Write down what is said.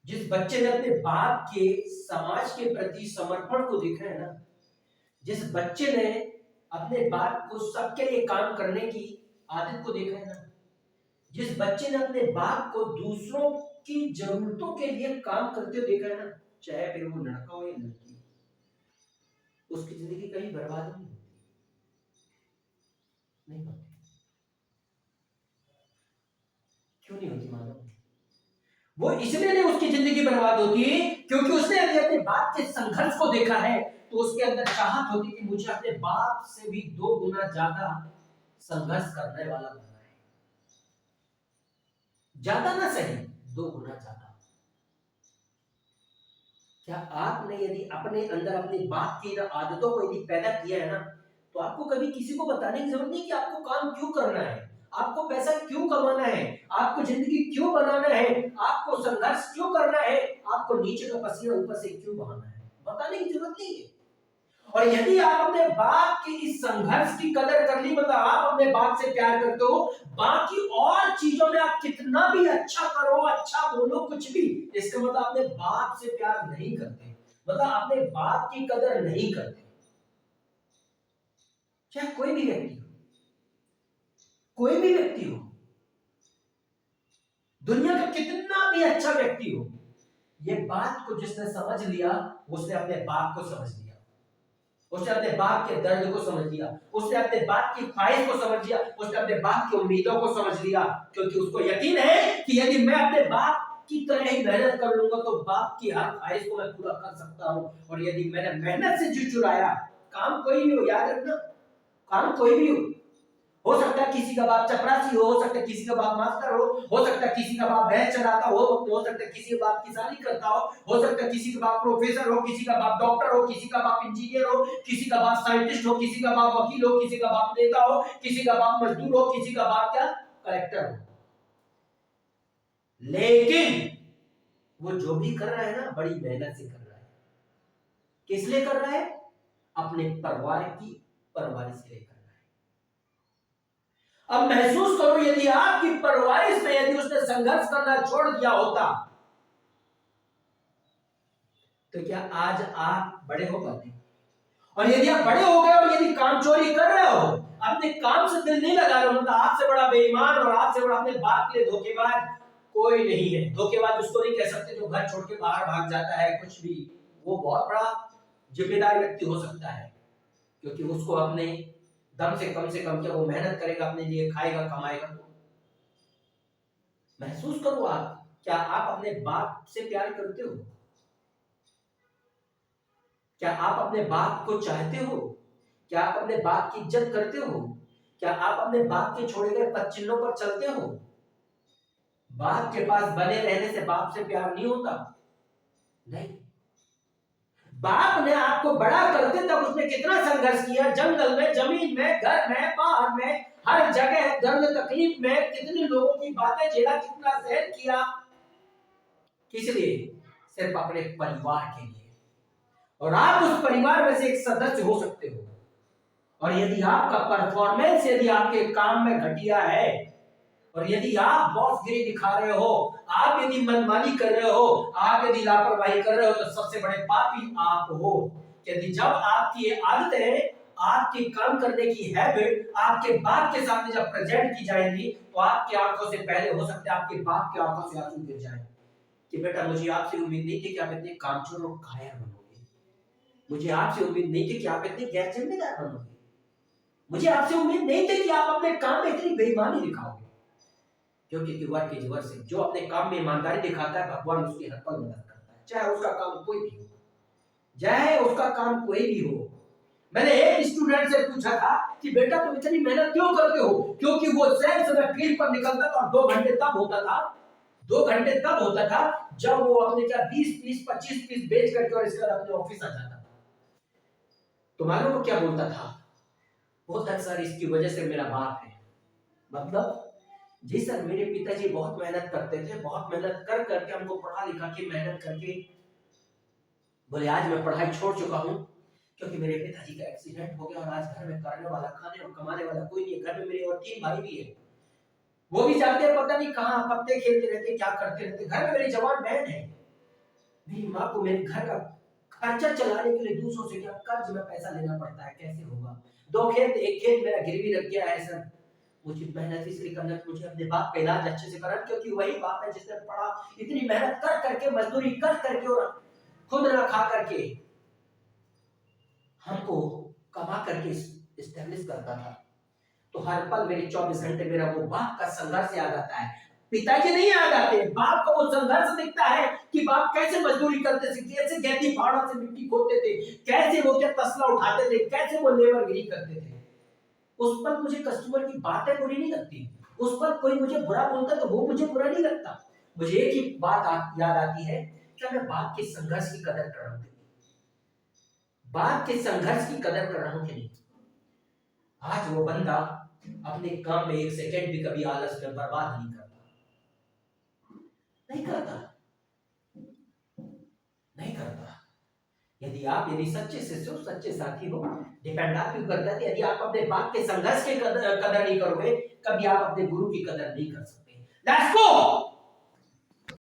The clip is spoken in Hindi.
जिस बच्चे ने अपने बाप के समाज के प्रति समर्पण को देखा है ना, जिस बच्चे ने अपने बाप को सबके लिए काम करने की आदत को देखा है ना, जिस बच्चे ने अपने बाप को दूसरों की जरूरतों के लिए काम करते हुए देखा है ना, चाहे फिर वो लड़का हो या लड़की, उसकी जिंदगी कहीं बर्बाद नहीं होती, नहीं होती। क्यों नहीं होती मालूम? वो इसलिए नहीं उसकी जिंदगी बर्बाद होती क्योंकि उसने यदि अपने बाप के संघर्ष को देखा है तो उसके अंदर चाहत होती कि मुझे अपने बाप से भी 2 गुना ज्यादा संघर्ष करने वाला बनना है। ज्यादा ना सही, 2 गुना ज्यादा। क्या आपने यदि अपने अंदर अपने बाप की आदतों को यदि पैदा किया है ना, तो आपको कभी किसी को बताने की जरूरत नहीं कि आपको काम क्यों करना है, आपको पैसा क्यों कमाना है, आपको जिंदगी क्यों बनाना है, आपको संघर्ष क्यों करना है, आपको नीचे का पसीना ऊपर से क्यों बहाना है, बताने की जरूरत नहीं है। और यदि आप अपने बाप के इस संघर्ष की कदर कर ली, मतलब आप अपने बाप से प्यार करते हो, बाकी और चीजों में आप कितना भी अच्छा करो, अच्छा बोलो, कुछ भी, इसका मतलब अपने बाप से प्यार नहीं करते, मतलब अपने बाप की कदर नहीं करते। चाहे कोई भी व्यक्ति हो, कोई भी व्यक्ति हो, दुनिया का कितना भी अच्छा व्यक्ति हो, ये बात को जिसने समझ लिया उसने अपने बाप को समझ लिया, उसने अपने बाप के दर्द को समझ लिया, उसने अपने बाप की ख्वाहिश को समझ लिया, उसने अपने बाप की उम्मीदों को समझ लिया, क्योंकि उसको यकीन है कि यदि मैं अपने बाप की तरह ही मेहनत कर लूंगा तो बाप की हर ख्वाहिश को मैं पूरा कर सकता हूं। और यदि मैंने मेहनत से जी चुराया, काम कोई भी हो, याद रखना, काम कोई भी हो सकता है किसी का बाप चपरासी हो सकता है किसी का बाप मास्टर हो सकता है किसी का बाप भैंस चलाता हो सकता है किसी का बाप किसानी करता हो सकता है किसी का बाप प्रोफेसर हो, किसी का बाप डॉक्टर हो, किसी का बाप इंजीनियर हो, किसी का बाप साइंटिस्ट हो, किसी का बाप वकील हो, किसी का बाप नेता हो, किसी का बाप मजदूर हो, किसी का बाप क्या कलेक्टर हो। लेकिन वो जो भी कर रहा है ना, बड़ी मेहनत से कर रहा है। किस लिए कर रहा है? अपने परिवार की परवरिश के लिए कर रहा है। अब महसूस करो, यदि आपकी परवरिश में यदि उसने संघर्ष करना छोड़ दिया होता तो क्या आज आप बड़े हो पाते? और यदि आप बड़े हो गए और यदि काम चोरी कर रहे हो, अपने काम से दिल नहीं लगा रहे हो, मतलब आपसे बड़ा बेईमान और आपसे बड़ा अपने बाप के लिए धोखेबाज कोई नहीं है। धोखेबाज उसको नहीं कह सकते जो घर छोड़ के बाहर भाग जाता है, कुछ भी, वो बहुत बड़ा जिम्मेदार व्यक्ति हो सकता है, क्योंकि उसको अपने दम से कम क्या वो मेहनत करेगा, अपने लिए खाएगा कमाएगा। तो महसूस करो आप, क्या आप अपने बाप से प्यार करते हो? क्या आप अपने बाप को चाहते हो? क्या आप अपने बाप की इज्जत करते हो? क्या आप अपने बाप के छोड़े गए पद चिन्हों पर चलते हो? बाप के पास बने रहने से बाप से प्यार नहीं होता, नहीं। बाप ने आपको बड़ा करते तब उसने कितना संघर्ष किया, जंगल में, जमीन में, घर में, बाहर में, हर जगह दर्द तकलीफ में कितने लोगों की बातें झेला, कितना सहन किया, किस लिए? सिर्फ अपने परिवार के लिए। और आप उस परिवार में से एक सदस्य हो सकते हो। और यदि आपका परफॉर्मेंस यदि आपके काम में घटिया है, और यदि आप बॉसगिरी दिखा रहे हो, आप यदि मनमानी कर रहे हो, आप यदि लापरवाही कर रहे हो, तो सबसे बड़े पापी आप हो। यदि जब आपकी ये आदतें, आपके काम करने की हैबिट आपके बाप के सामने जब प्रेजेंट की जाएंगी, तो आपकी आंखों से पहले हो सकता है आपके बाप की आंखों से आंसू गिर जाए कि बेटा मुझे आपसे उम्मीद नहीं थी कि आप इतने कामचोर और कायर बनोगे, मुझे आपसे उम्मीद नहीं थी कि आप इतने गैर जिम्मेदार बनोगे, मुझे आपसे उम्मीद नहीं थी कि आप अपने काम में इतनी बेईमानी दिखाओगे। क्योंकि तिवर के जिवर से जो अपने काम में ईमानदारी दिखाता है, भगवान उसकी हर पल मदद करता है, चाहे उसका काम कोई भी हो, चाहे उसका काम कोई भी हो। मैंने एक स्टूडेंट से पूछा था कि बेटा तुम इतनी मेहनत क्यों करते हो? क्योंकि वो सैर समय फील्ड पर निकलता था और 2 घंटे तब होता था, 2 घंटे तब होता था जब वो अपने क्या 20 पीस 25 पीस बेच करके और इसके बाद अपने ऑफिस आ जाता था। तो मालूम वो क्या बोलता था? बहुत सर इसकी वजह से मेरा बाप है। मतलब जी सर, मेरे पिताजी बहुत मेहनत करते थे, बहुत मेहनत कर करके हमको पढ़ा लिखा के मेहनत करके, बोले आज मैं पढ़ाई छोड़ चुका हूँ क्योंकि मेरे पिताजी का एक्सीडेंट हो गया और आज घर में करने वाला, खाने और कमाने वाला कोई नहीं है। घर में मेरे और 3 भाई भी है, वो भी जाते हैं पता नहीं कहाँ, पत्ते खेलते रहते, क्या करते रहते। घर में मेरी जवान बहन है, मेरी माँ को मेरे घर का खर्चा चलाने के लिए दूसरों से क्या कर्ज में पैसा लेना पड़ता है, कैसे होगा? 2 खेत, 1 खेत मेरा गिरवी रख गया है सर। मुझे मेहनत इसलिए करना है कि मुझे अपने बाप का इलाज अच्छे से कराना, क्योंकि वही बाप है जिसने पढ़ा, इतनी मेहनत कर करके, मजदूरी कर करके और खुद ना खा करके हमको कमा करके इस्टेब्लिश करता था। तो हर पल मेरे 24 घंटे मेरा वो बाप का संघर्ष याद आता है। पिताजी नहीं याद आते, बाप का वो संघर्ष दिखता है कि बाप कैसे मजदूरी करते थे, कैसे खेती फाड़ा से मिट्टी खोदते थे, कैसे वो क्या तसला उठाते थे, कैसे वो लेबरगिरी करते थे। उस पर मुझे कस्टमर की बातें बुरी नहीं लगती, उस पर कोई मुझे बुरा बोलता तो वो मुझे बुरा नहीं लगता। मुझे एक ही बात याद आती है कि मैं बाप के संघर्ष की कदर कर रहा हूँ, बाप के संघर्ष की कदर कर रहा हूँ कि नहीं। आज वो बंदा अपने काम में 1 सेकंड भी कभी आलस में बर्बाद नहीं करता, नहीं करता, नहीं करता। यदि सच्चे शिष्य हो, सच्चे साथी हो, डिपेंड आप क्यों करता है। यदि आप अपने बाप के संघर्ष की कदर नहीं करोगे, कभी आप अपने गुरु की कदर नहीं कर सकते। Let's go.